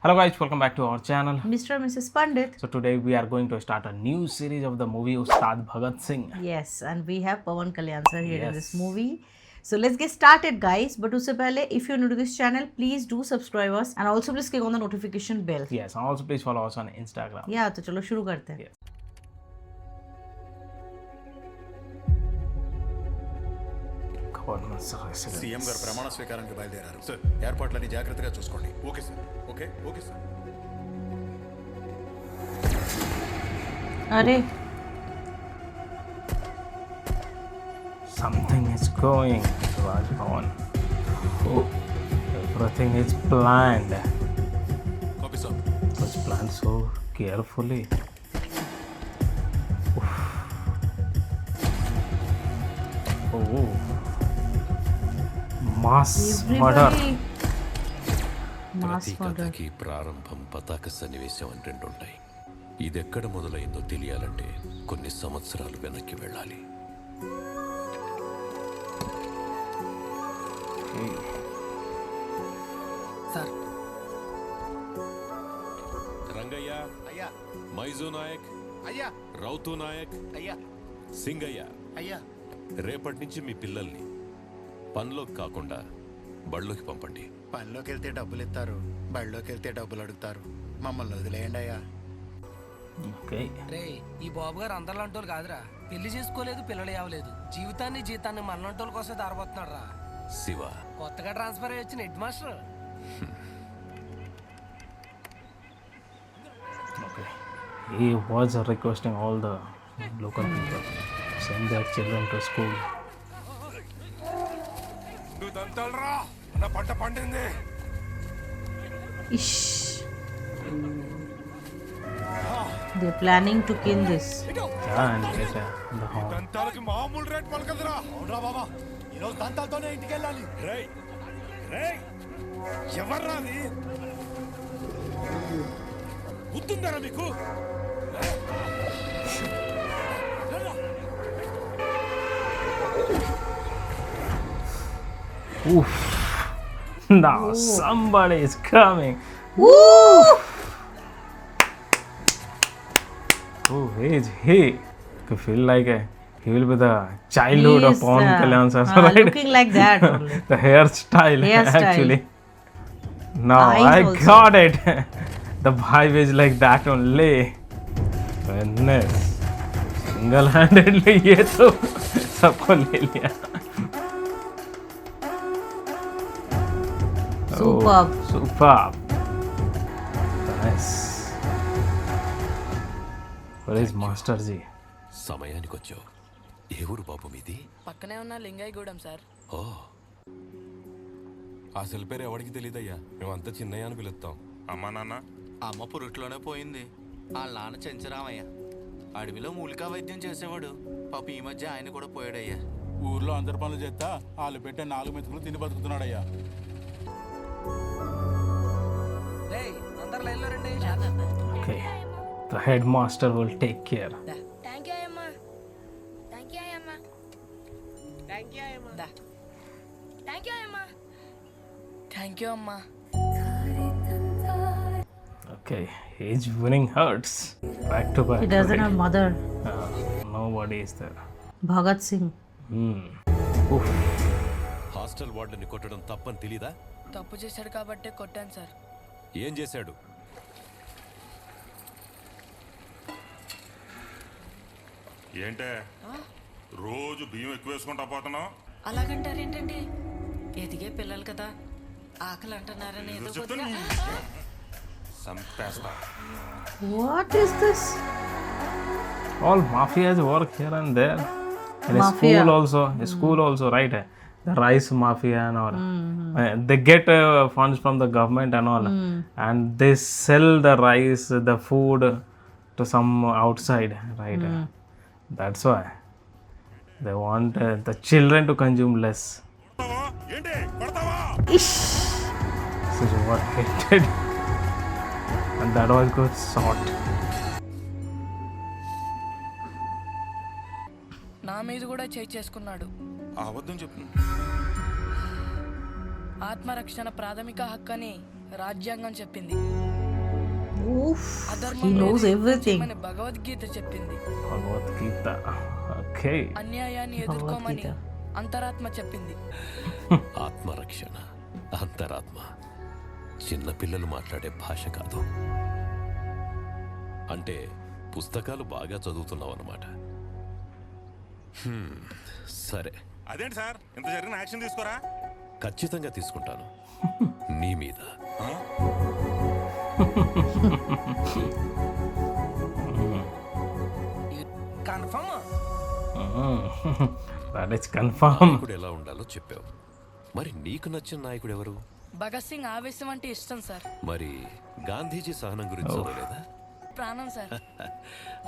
Hello guys, welcome back to our channel. Mr. and Mrs. Pandit. So today we are going to start a new series of the movie Ustad Bhagat Singh. Yes, and we have Pawan Kalyan sir here in this Yes. movie. So let's get started guys. But usse pehle, if you're new to this channel, please do subscribe us and also please click on the notification bell. Yes, and also please follow us on Instagram. Yeah, तो चलो शुरू करते हैं. Yes. CM గారు ప్రమాణ స్వీకారానికి బయలుదేరారు sir. ఏర్పాట్లన్నీ జాగ్రత్తగా చూసుకోండి. Okay sir. Okay okay sir. अरे Something is going, Raj Bhavan. Oh, everything is planned. Okay sir. It was planned so carefully. Oof. Oh, mass murder. everybody. Mass ప్రతి murder. కథకి ప్రారంభం పతాక సన్నివేశం అని రెండు ఉంటాయి. ఇదెక్కడ మొదలైందో తెలియాలంటే కొన్ని సంవత్సరాలు వెనక్కి వెళ్ళాలి. సార్ రంగయ్య, అయ్యా మైజూ నాయక్, అయ్యా రౌతు నాయక్, అయ్యా సింగయ్య, అయ్యా రేపటి నుంచి మీ పిల్లల్ని పనిలోకి కాకుండా బళ్ళలోకి పంపండి. పనిలోకి వెళ్తే డబ్బులు ఇస్తారు, బళ్ళలోకి వెళ్తే డబ్బులు అడుగుతారు. మమ్మల్ని వదిలేయండి అయ్యా. Okay. రే ఈ బాబు గారు అందరిలాంటి వాళ్ళు కాదురా. పెళ్లి చేసుకోలేదు, పిల్లలు ఇవ్వలేదు, జీవితాన్ని జీతాన్ని మనలాంటి వాళ్ళ కోసం దారబోతున్నాడు రా. శివ, కొత్తగా ట్రాన్స్ఫర్ అయ్యి వచ్చిన head master. Okay. He was requesting all the local people to send their children to school. Ish. They're planning to kill this. Yeah, and get the home. దంతాలకి మామూలు రేట్ పలకదురా. అవునరా బాబా, ఈరోజు దంతాలతోనే ఇంటికి వెళ్ళాలి. రేయ్ రేయ్, ఎవర్రా అది? గుర్తుందరా మీకు? Oof. Now somebody is coming. Woo! Oh, he could feel like he will be the childhood of He is, Pawan Kalyan sir. So, right? looking like that only. The hairstyle, Hairstyle. actually. Now Eyes I also. got it. The vibe is like that only. Goodness. Single-handedly ये तो सबको ले लिया. Superb. Oh, superb. Nice. Where is Master Ji? సమయానికి వచ్చావు. ఏ ఊరు బాబు మీది? పక్కనే ఉన్న లింగయ్యగూడెం సార్. ఓ, అసలు పేరు ఎవరికి తెలియదయ్యా, మేమంతా చిన్నయ్య అని పిలుస్తాం. అమ్మా నాన్న అమ్మ పురుట్లోనే పోయింది. వాళ్ళ నాన్న చెంచరామయ్య అడవిలో మూలికా వైద్యం చేసేవాడు. పాప ఈ మధ్య ఆయన కూడా పోయాడయ్యా. ఊర్లో అందరి పనులు చేస్తా వాళ్ళు పెట్టే 4 మెతుకులు తిని బతుకుతున్నాడయ్యా. రే అందరు లైన్లో రండి. Okay. The headmaster will take care. Thank you అమ్మా. థ్యాంక్ యూ అమ్మా. థ్యాంక్ యూ అమ్మా. థ్యాంక్ యూ అమ్మా. థ్యాంక్ యూ అమ్మా. Okay. His winning hurts. Back to back. He doesn't today. have mother. Nobody is there. Bhagat Singh. Oof. Hostel వార్డుని కొట్టడం తప్పని తెలీదా? తప్పు చేశాడు కాబట్టి కొట్టాను సార్. ఏం చేశాడు? ఏంటే రోజు బియ్యం ఎక్కువ వేసుకుంటా పోతున్నావు? అలాగంటారేంటండి? ఎదిగే పిల్లలు కదా, ఆకలి అంటున్నారని ఏదో చెప్తాను కొద్దిగా సంపేస్తా. What is this? All mafias work here and there. In a Mafia. school also. A school also, right? The rice mafia and all. They get funds from the government and all. And they sell the rice, the food to some outside, right? That's why. They want the children to consume less. ఏంటి కొడతావా? Ish. This is what he did. And that was good shot. నా మీద కూడా చేసుకున్నాడు. ఆ అబద్ధం చెప్పు. ఆత్మరక్షణ ప్రాథమిక హక్కు అని రాజ్యాంగం చెప్పింది. Oof, he knows everything. మన భగవద్గీత చెప్పింది. భగవద్గీత. ఓకే. అన్యాయాన్ని ఎదుర్కోమని భగవద్గీత. అంతరాత్మ చెప్పింది. ఆత్మరక్షణ, అంతరాత్మ చిన్నపిల్లలు మాట్లాడే భాష కాదు. అంటే పుస్తకాలు బాగా చదువుతున్నావు అన్నమాట. సరే, అదేంటి సార్ ఇంత జరిగిన యాక్షన్ తీసుకోరా? ఖచ్చితంగా తీసుకుంటాను. నీ మీద. కన్ఫర్మ్. That is confirm. నాయకుడు ఎలా ఉండాలో చెప్పావు. మరి నీకు నచ్చిన నాయకుడు ఎవరు? భగత్ సింగ్ ఆవేశం అంటే ఇష్టం సార్. మరి గాంధీజీ సహనం గురించి చదవలేదా? ప్రాణం సార్.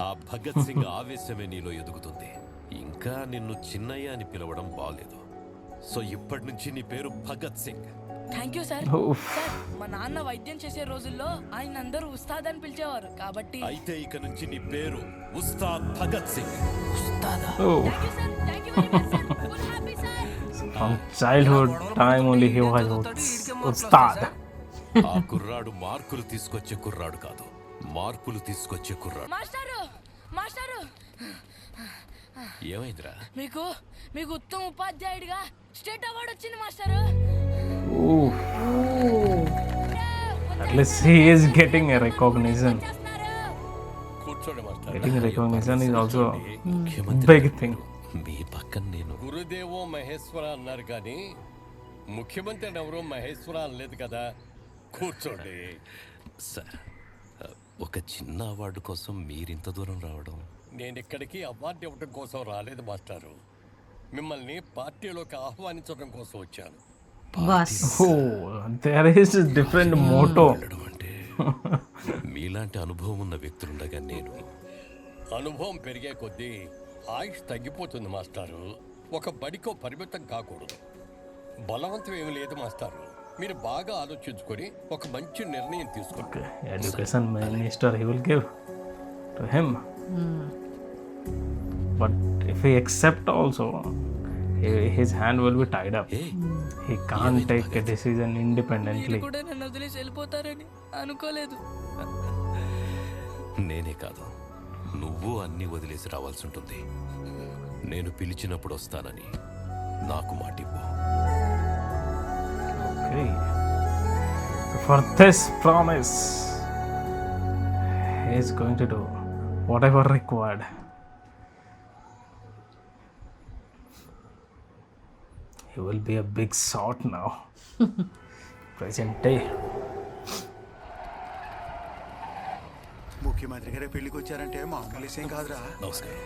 ఆ భగత్ సింగ్ ఆవేశమే నీలో ఎదుగుతుంది. ఇంకా నిన్ను చిన్నయ్య అని పిలవడం బాలేదు. సో ఇప్పటి నుంచి నీ పేరు Bhagat Singh. Thank you sir. Sir, మా నాన్న వైద్యం చేసే రోజుల్లో ఆయన అందరూ ఉస్తాద్ అని పిలిచేవారు కాబట్టి. అయితే ఇక నుంచి నీ పేరు Ustad Bhagat Singh. Thank you sir. Thank you very much sir. Full happy sir. From childhood time only he was Ustad. ఆ కుర్రాడు మార్కులు తీసుకొచ్చే కుర్రాడు కాదు, మార్పులు తీసుకొచ్చే కుర్రాడు. మాస్టారు, మాస్టారు, ఏమైందిరా? మీకు ఉత్తమ ఉపాధ్యాయుడిగా స్టేట్ అవార్డు వచ్చింది మాస్టారు. Ooh. At least he is getting a recognition. కూర్చోండి master. Getting recognition is also big thing. మీ పక్కన నేను. గురుదేవో మహేశ్వర అన్నారు కానీ ముఖ్యమంత్రి ఎవరో మహేశ్వర అనలేదు కదా. కూర్చోండి సార్, ఒక చిన్న అవార్డు కోసం మీరింత దూరం రావడం. నేను ఇక్కడికి అవార్డు ఇవ్వడం కోసం రాలేదు మాస్టారు. మిమ్మల్ని పార్టీలోకి ఆహ్వానించడం కోసం వచ్చాను. Bus. Oh, there is a different motto. అంటే మీలాంటి అనుభవం ఉన్న వ్యక్తులుండగా నేను. అనుభవం పెరిగే కొద్దీ ఆయుష్ తగ్గిపోతుంది మాస్టారు. ఒక బడికో పరిమితం కాకూడదు. బలవంతం ఏమి లేదు మాస్టారు. మీరు బాగా ఆలోచించుకొని ఒక మంచి నిర్ణయం తీసుకోండి. Education minister he will give to him. But if he accept also, his hand will be tied up. He can't take a decision independently. కూడా నన్ను వదిలేసి వెళ్ళిపోతారని అనుకోలేదు. నేనే కాదు, నువ్వు అన్ని వదిలేసి రావాల్సి ఉంటుంది. నేను పిలిచినప్పుడు వస్తానని నాకు మాటివ్వు. Okay. For this promise, he is going to do whatever required. He will be a big shot now. Present day. ముఖ్యమంత్రి గారే పెళ్లికి వచ్చారంటే మామూలు విషయం కాదురా. నమస్కారం.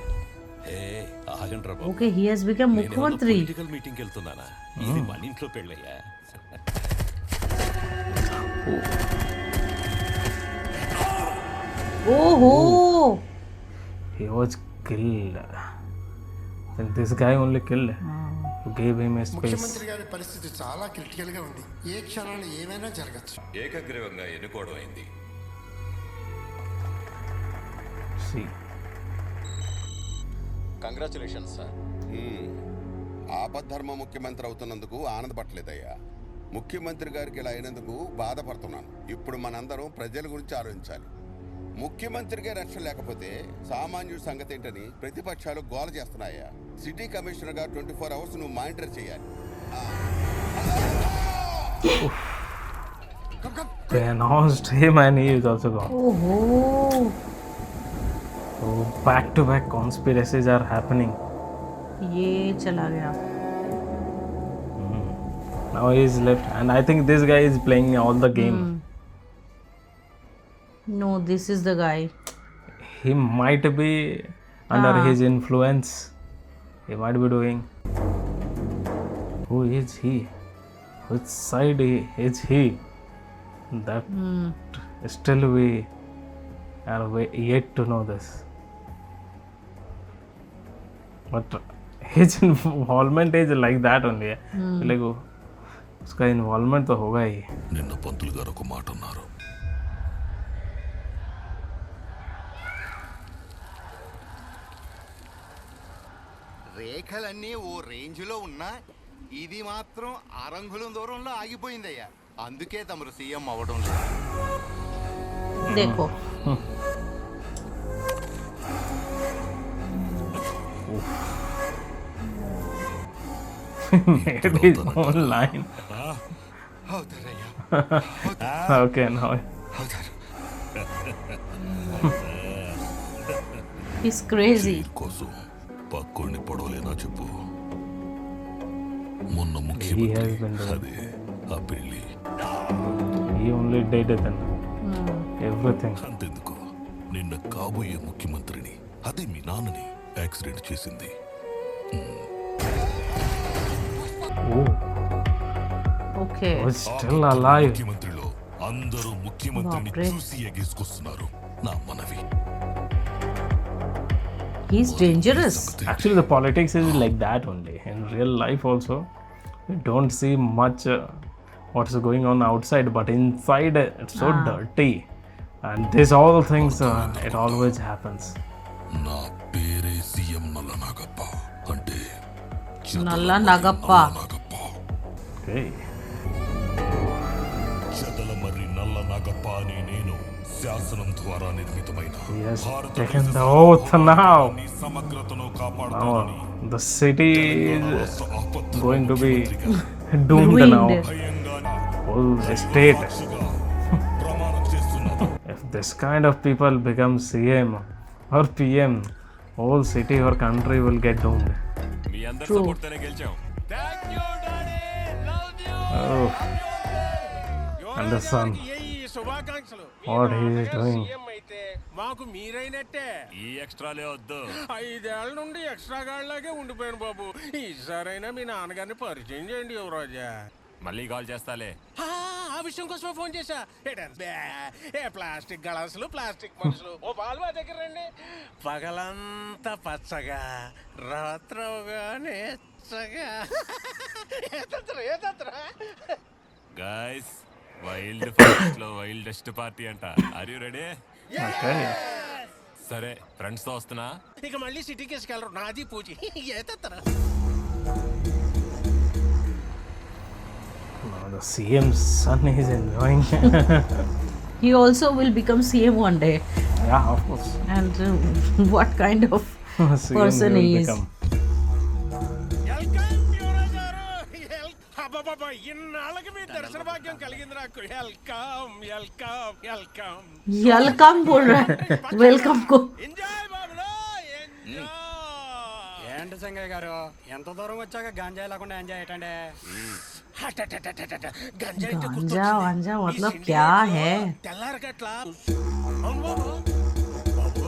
ఆగండి రా బాబు. Okay, he has become Mukhyamantri. Political మీటింగ్కి వెళ్తున్నానా? ఇది మన ఇంట్లో పెళ్ళయ్యా. Oh. He was killed. Then this guy only killed. Who gave him a space. ముఖ్యమంత్రి గారి పరిస్థితి చాలా క్రిటికల్ గా ఉంది. ఏ క్షణాన్ని ఏమైనా జరగచ్చు. ఏకగ్రీవంగా ఎన్నుకోవడం అయింది. See. Congratulation sir. ఆపద్ధర్మ ముఖ్యమంత్రి అవుతున్నందుకు ఆనందపడలేదయ్యా. ముఖ్యమంత్రి గారికి ఇలా అయినందుకు బాధపడుతున్నాను. ఇప్పుడు మనందరం ప్రజల గురించి ఆలోచించాలి. ముఖ్యమంత్రిగా రక్షణ లేకపోతే సామాన్యుడి సంగతి ఏంటని ప్రతిపక్షాలు గోల చేస్తున్నాయా. సిటీ కమిషనర్ గా 24 hours నువ్వు మానిటర్ చేయాలి. They announced him and he is also gone. Oh. So back-to-back conspiracies are happening. ये चला गया. Now he is left, and I think this guy is playing all the game. No, this is the guy. He might be under his influence. He might be doing. Who is he? Which side is he? That still we are yet to know this. But his involvement is like that only. Like उसका involvement तो होगा ही. నిన్న పంతులు గారు ఒక మాట అన్నారు. రేఖలన్నీ ఓ range లో ఉన్నా ఇది మాత్రం అరంగుళం దూరంలో ఆగిపోయిందయ్యా. అందుకే తమరు సీఎం అవ్వడం లేదు. देखो made his own line. Okay, now. he's crazy. కోసం పక్కోడిని పొడవలేనా చెప్పు. మొన్న He has ముఖ్యమంత్రి been doing. అదే ఆ పెళ్లి He only did it and everything. అంతెందుకు నిన్న కాబోయే ముఖ్యమంత్రిని అదే మీ నాన్నని యాక్సిడెంట్ చేసింది. Oh, Okay. was still alive. ముఖ్యమంత్రిలో అందరూ ముఖ్యమంత్రిని బాప్రే. చూసి ఎగేసుకొస్తున్నారు. నా మనవి He's dangerous. Actually, the politics is like that only. In real life also, you don't see much what's going on outside, but inside it's so dirty. And this all things, it always happens. నా పేరే CM నల్ల నాగప్ప అంటే నల్ల Nagappa. Okay. చెదల మర్రి నల్ల నాగప్ప అని నేను శాసనం ద్వారా నిర్మితమైన He has భారతదేశ taken the oath now. సమగ్రతను Now కాపాడుతానని the city is రాష్ట్ర ఆపత్తుల going to be ముఖ్యమంత్రిగా doomed now. Ruined. భయంగా Whole state. సాక్షిగా ప్రమాణం చేస్తున్నాను. If this kind of people become CM or PM, whole city or country will get doomed. మీ అందరి True. సపోర్ట్తోనే గెలిచాం. Oh. And the son, శుభాకాంక్షలు. what he is doing. అయితే మాకు మీరైనట్టే. ఈ ఎక్స్ట్రాలే వద్దు. 5 ఏళ్ల నుండి ఎక్స్ట్రా గాడిలాగే ఉండిపోయాను బాబు. ఈసారైనా మీ నాన్నగారిని పరిచయం చేయండి యువరాజా. మళ్ళీ కాల్ చేస్తాలే. ఆ విషయం కోసమే ఫోన్ చేశా. ఏ ప్లాస్టిక్ గలాసులు, ప్లాస్టిక్ మనుషులు. ఓ పాలు మా దగ్గర రండి. పగలంతా పచ్చగా, రాత్రవగానే చగా. గైస్ వైల్డ్ ఫారెస్ట్ లో వైల్డెస్ట్ పార్టీ అంట. Are you ready? Okay. సరే ఫ్రెండ్స్ తో వస్తున్నా. ఇక మళ్ళీ సిటీకి వేసుకెళ్ళరు. నాది పూజ. ఏతత్తరా Now the CM's son is enjoying. He also will become CM one day. Yeah, of course. And what kind of CM person will he is. become. Welcome Yuvraj గారు. అబ్బబ్బబ్బా, ఇన్నాళ్ళకి మీ దర్శన భాగ్యం కలిగింది నాకు. Welcome welcome welcome. Welcome बोल रहा है. Welcome को. ఎంజాయ్ బాబులో ఎంజాయ్. ఏంటి సంగయ్య గారు ఎంత దూరం వచ్చాక గంజాయి లేకుండా ఎంజాయ్ ఏంటంటే గంజాయి गांजा वांजा मतलब क्या है? తెల్లారగట్ల. అవును బాబు. బాబు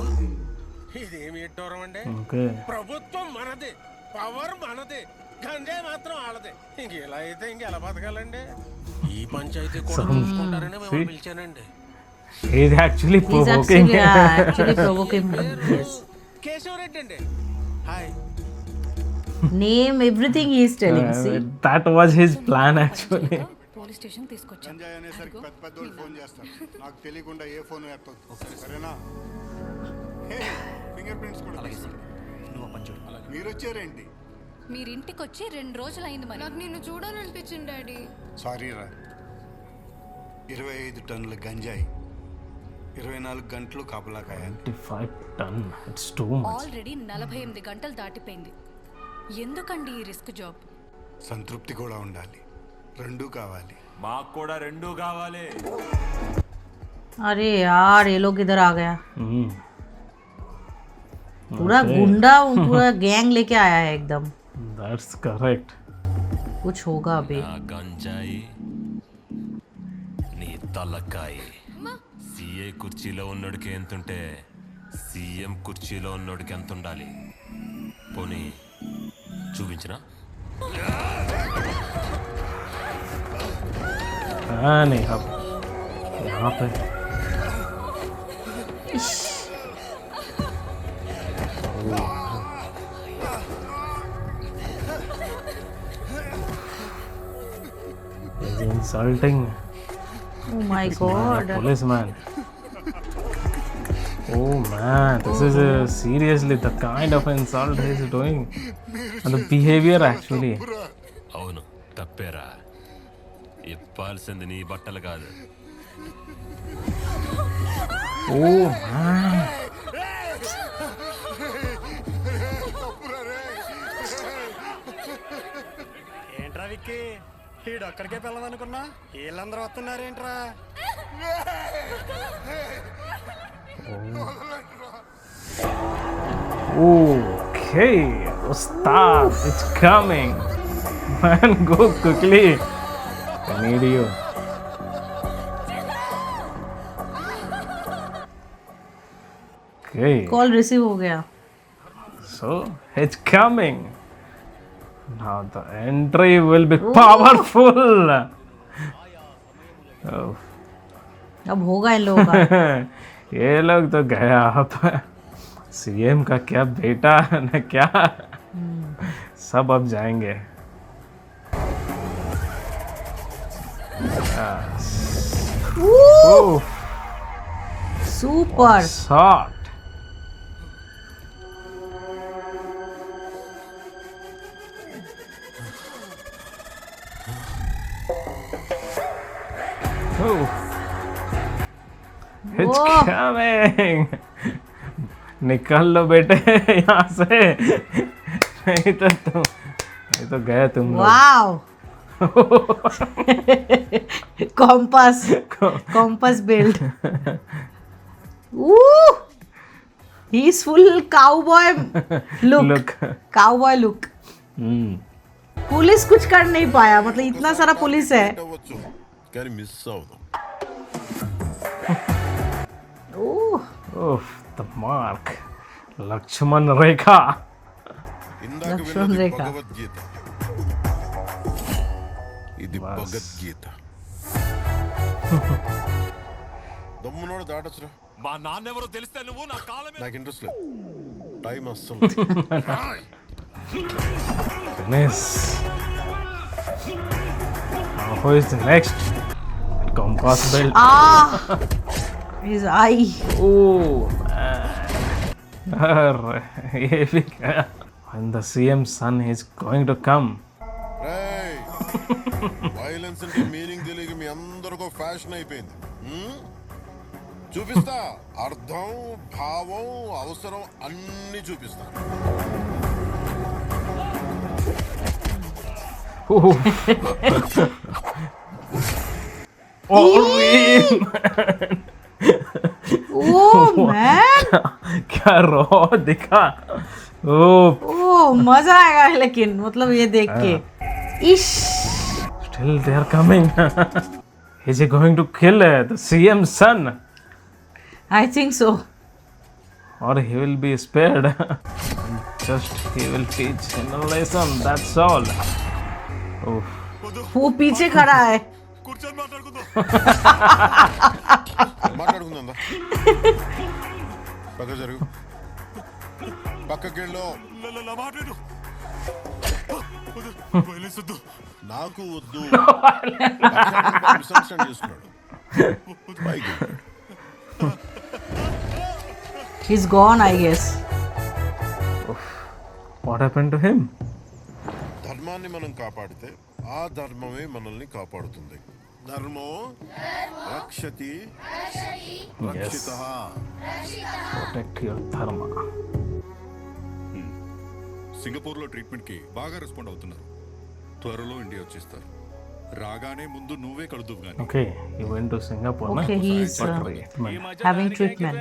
ఇదేమి ఎట్టోరం అండి. Okay. ప్రభుత్వం మనది, పవర్ మనది, గంజాయి మాత్రం ఆడదే. ఇంకెలా అయితే ఇంకెలా బతకాలండి? ఈ పంచాయతీ కూడా చూసుకుంటారని మేము పిలిచానండి. He's actually He's provoking. actually provoking him. Yes. Keshavareddy అండి. Hi. Name everything he is telling. See. That was his plan actually. Police station తీసుకొచ్చాను. గంజాయి అనేసరికి పెద్ద పెద్దోళ్ళు ఫోన్ చేస్తారు. నాకు తెలియకుండా ఏ ఫోన్ ఎత్తొద్దు. సరేనా? ఫింగర్ ప్రింట్స్ కూడా తీసుకోండి. మీరు వచ్చారేంటి? మీరింటికి వచ్చి 2 రోజులైంది మరి. నాకు నిన్ను చూడాలనిపించింది డాడీ. సారీ రా. 25 టన్నుల గంజాయి 24 గంటలు కాపలా కాయాలి. 25 ton. It's too much. Already 48 గంటలు దాటిపోయింది. ఎందుకండి ఈ రిస్క్ జాబ్? సంతృప్తి కూడా ఉండాలి. రెండూ కావాలి. మాకు కూడా 2 కావాలి. अरे यार ये लोग इधर आ गया. Hmm. पूरा गुंडा पूरा गैंग लेके आया है एकदम. That's correct. कुछ होगा अभी. నా గంజాయి నీ తలకాయి. సీఏ కుర్చీలో ఉన్నోడికి ఎంతుంటే సీఎం కుర్చీలో ఉన్నోడికి ఎంత ఉండాలి? పోనీ చూపించనా? नहीं अब यहाँ पे He's insulting Oh my god. policeman. Oh man, this is seriously the kind of insult he's doing and the behavior actually. అవును తప్పేరా. ఇప్పాల్సింది నీ బట్టలు కాదు. Oh man. ఏంట్రా విక్కీ వీడు ఒక్కడికే పిల్లదనుకున్నా వీళ్ళందరూ వస్తున్నారేంట్రా Okay, Ustad, it's coming. Man, go quickly. I need you. Okay. Call receive हो गया. So it's coming. Now the entry will be powerful. Oh. अब होगा इन लोगों का. ये लोग तो गया अब सीएम का क्या बेटा न क्या सब अब जाएंगे. Woo! Super. Shot. It's coming. निकल लो बेटे यहाँ से नहीं तो गया तुम लोग. Wow. Compass build. Woo! He's full cowboy look. Cowboy look. Police कुछ कर नहीं पाया मतलब इतना सारा पुलिस है. కానీ మిస్ అవుదాం. Oof, the mark. Lakshman Rekha. ఇందాక లక్ష్మణ్ విన్నది రేఖ. భగవద్గీత. ఇది భగవద్గీత. దమ్మునోడు దాటొచ్చురా. మా నాన్నెవరో తెలిస్తే నువ్వు నా కాలమే. నాకు ఇంట్రెస్ట్ లేదు. టైం అస్సలు. Goodness. Now who is the next? Compass belt. His eye. Oh man. ये भी क्या? When the CM son is going to come. రేయ్ వైలెన్స్ అంటే మీనింగ్ తెలియక మీ అందరికీ ఫ్యాషన్ అయిపోయింది. చూపిస్తా అర్థం భావం అవసరం అన్ని చూపిస్తా. Oh man. क्या रो दिखा. Oh, मजा आएगा लेकिन मतलब ये देख के. इश. Still they are coming. Is he going to kill the CM son? I think so. Or he will be spared. Just he will teach him a lesson. That's all. Oh. वो पीछे खड़ा है. కూర్చొని మాట్లాడుకుందా పక్క జరుగు పక్కకెళ్ళు నాకు వద్దు చేసుకున్నాడు. He's gone, I guess. What happened to him? ధర్మాన్ని మనం కాపాడితే ఆ ధర్మమే మనల్ని కాపాడుతుంది. ధర్మో రక్షతి రక్షితః. Protect your dharma. సింగపూర్లో ట్రీట్మెంట్కి బాగా రెస్పాండ్ అవుతున్నారు. త్వరలో ఇండియా వచ్చేస్తారు. రాగానే ముందు నువ్వే కలుదువు గాని. Okay, he went to Singapore. Okay, he's having treatment.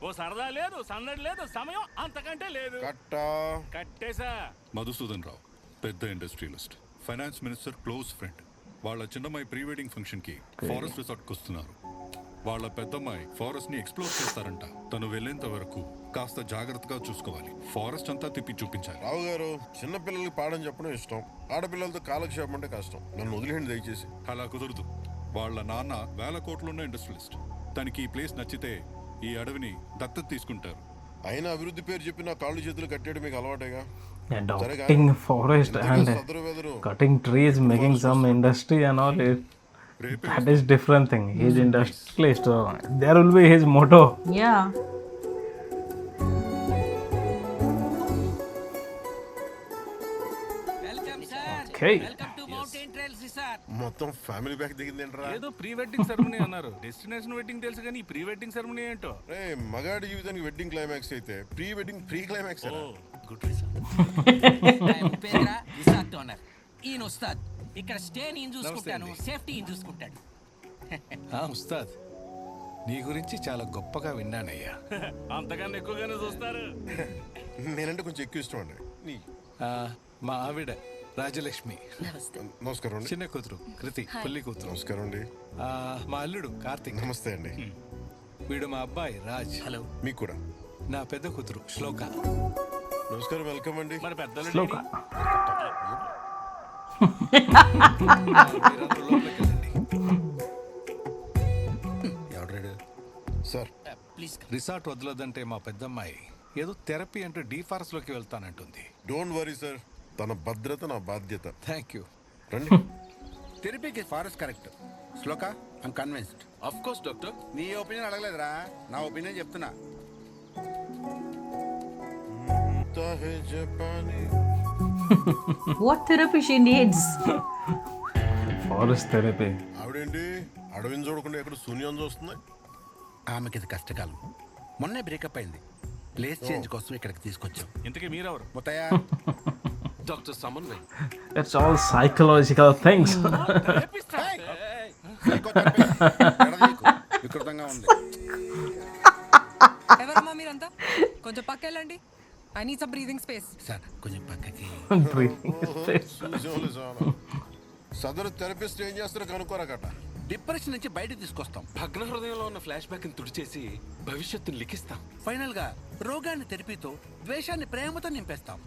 ఓ సరదా లేదు సందడి లేదు సమయం అంతకంటే లేదు. కట్టేసా. మధుసూదన్ రావు పెద్ద industrialist, finance minister close friend. వాళ్ళ చిన్నమ్మాయి ప్రీ వెడ్డింగ్ ఫంక్షన్ కి ఫారెస్ట్ రిసార్ట్ వస్తున్నారు. వాళ్ళ పెద్దమ్మాయి ఫారెస్ట్ ని ఎక్స్ప్లోర్ చేస్తారంట. తను వెళ్ళేంత వరకు కాస్త జాగ్రత్తగా చూసుకోవాలి. ఫారెస్ట్ అంతా తిప్పి చూపించాలి. రావు గారు చిన్న పిల్లలకి పాఠం చెప్పడం ఇష్టం, ఆడపిల్లలతో కాలక్షేపం అంటే కష్టం. నన్ను వదిలేండి దయచేసి. అలా కుదరదు. వాళ్ళ నాన్న 1000 కోట్లున్న ఇండస్ట్రియలిస్ట్. తనకి ఈ ప్లేస్ నచ్చితే ఈ అడవిని దత్తత తీసుకుంటారు. అయినా అభివృద్ధి పేరు చెప్పి నా కాళ్ళు చేతులు కట్టేయడం మీకు అలవాటేగా. Adopting forest and cutting trees, making some industry and all it. That is different thing. He's industrialist. There will be his motto. Yeah. Okay. Welcome to mountain trails sir మొత్తం ఫ్యామిలీ బ్యాక్ దిగిందేంట్రా? ఏదో pre wedding ceremony అన్నారు. Destination wedding తెలుసు కానీ ఈ pre wedding ceremony ఏంటో. రే మగాడి జీవితానికి వెడ్డింగ్ క్లైమాక్స్ అయితే pre wedding pre climax. Good reason. పేదరా రిసార్ట్ ఓనర్ ఈయన ఉస్తాద్. ఇక్కడ స్టే నేను చూసుకుంటాను, సేఫ్టీ ఈయన చూసుకుంటాడు. ఉస్తాద్, నీ గురించి చాలా గొప్పగా విన్నానయ్యా. అంతకన్నా ఎక్కువగానే చూస్తారు. నేనంటే కొంచెం ఎక్కువ ఇష్టం అండి. మా ఆవిడ రాజలక్ష్మి. నమస్కారం అండి. చిన్న కూతురు కృతి, పెళ్లి కూతురు. నమస్కారం అండి. మా అల్లుడు కార్తీక్. నమస్తే అండి. వీడు మా అబ్బాయి రాజ్. హలో. మీకు కూడా. నా పెద్ద కూతురు శ్లోక. నమస్కారం, వెల్కమ్ అండి. మరి పెద్దలు శ్లోక. ఎవడ్రాడు సార్? ప్లీజ్ రిసార్ట్ వదలదంటే మా పెద్దమ్మాయి ఏదో థెరపీ అంటే డీఫారెస్ట్ లోకి వెళ్తానంటుంది. డోంట్ వరీ సార్, తన భద్రత నా బాధ్యత. Thank you. రండి. థెరపీకి forest correct. Shloka, I'm convinced. Of course doctor. నీ ఒపీనియన్ అడగలేదురా, నా ఒపీనియన్ చెప్తున్నా. What therapy she needs? Forest therapy. ఆవిడేంటి అడవిని చూడకుండా ఎక్కడ శూన్యం చూస్తుంది? ఆమెకి ఇది కష్టకాలం. మొన్నే బ్రేకప్ అయింది. ప్లేస్ చేంజ్ కోసం ఇక్కడికి తీసుకొచ్చాం. ఇంతకీ మీరెవరు? Muthayya. Doctor Samanvay. It's all psychological things. వికృతంగా ఉంది. ఎవరమ్మా మీరంతా? కొంచెం పక్కెళ్ళండి. I need some breathing space. Sir కొంచెం పక్కకి. సదరు థెరపిస్ట్ ఏం చేస్తారో కనుక్కోరాకట. డిప్రెషన్ నుంచి బయట తీసుకొస్తాం. భగ్న హృదయంలో ఉన్న ఫ్లాష్ బ్యాక్ ని తుడిచేసి భవిష్యత్తుని లిఖిస్తాం. ఫైనల్ గా రోగాన్ని థెరపీతో, ద్వేషాన్ని ప్రేమతో నింపేస్తాం.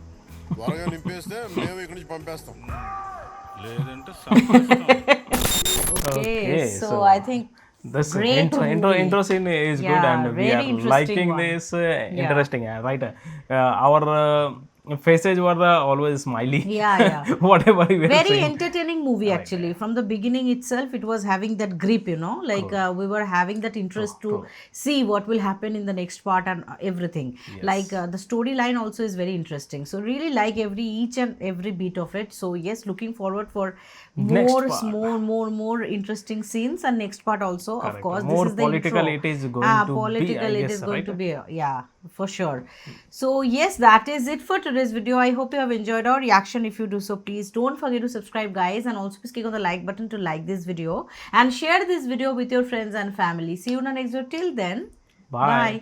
త్వరగా నింపేస్తే మేము ఇక్కడి నుంచి పంపేస్తాం. లేదంటే Okay, so I think This great intro scene is good and we very are interesting liking one. this. Interesting, right? Our faces were always smiley. Yeah. Whatever we were Very saying. entertaining movie actually. From the beginning itself, it was having that grip, you know, like we were having that interest to see what will happen in the next part and everything. Like the storyline also is very interesting. So really like each and every bit of it. So yes, looking forward for more interesting scenes and next part also. Of course, More this is the political intro. it is going to political be, I it guess, is going right? to be, yeah, for sure. So yes, that is it for today's video. I hope you have enjoyed our reaction. If you do so, please don't forget to subscribe, guys, and also please click on the like button to like this video and share this video with your friends and family. See you in the next video. Till then, bye.